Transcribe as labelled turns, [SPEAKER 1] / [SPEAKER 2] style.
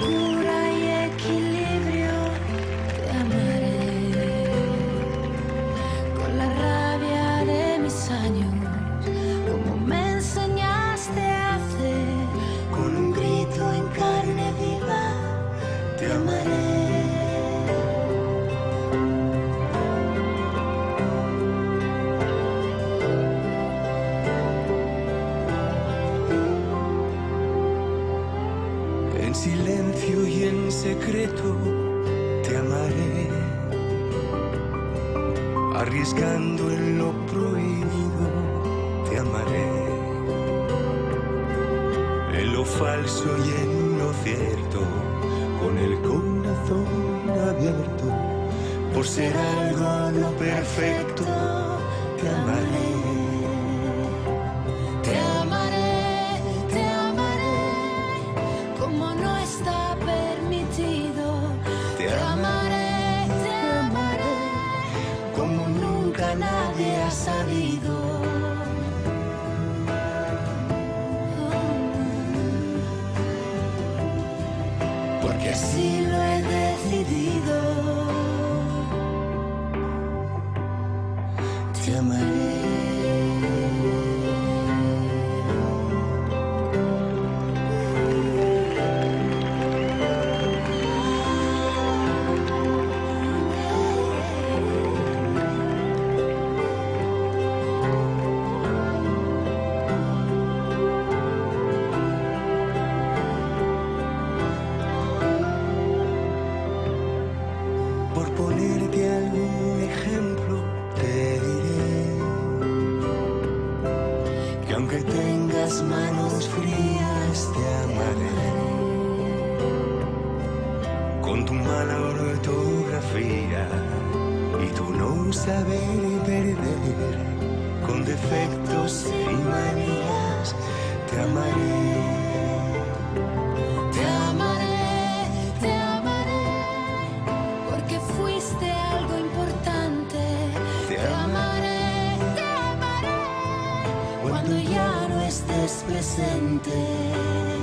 [SPEAKER 1] locura y equilibrio te amaré. Con la rabia de mis años, como me enseñaste a hacer. Con un grito en carne viva te amaré.
[SPEAKER 2] En silencio y en secreto te amaré, arriesgando en lo prohibido te amaré, en lo falso y en lo cierto, con el corazón abierto, por ser algo no perfecto te amaré.
[SPEAKER 1] Te amaré, te amaré, como no está permitido. Te amaré, como nunca nadie ha sabido. Porque así lo he decidido. Te amaré.
[SPEAKER 2] Por ponerte algún ejemplo, te diré que aunque tengas manos frías, te amaré. Con tu mala ortografía y tu no saber perder, con defectos y manías, te amaré.
[SPEAKER 1] Te amaré, te amaré, porque fuiste algo importante.
[SPEAKER 2] Te
[SPEAKER 1] Te amaré, cuando ya no estés presente.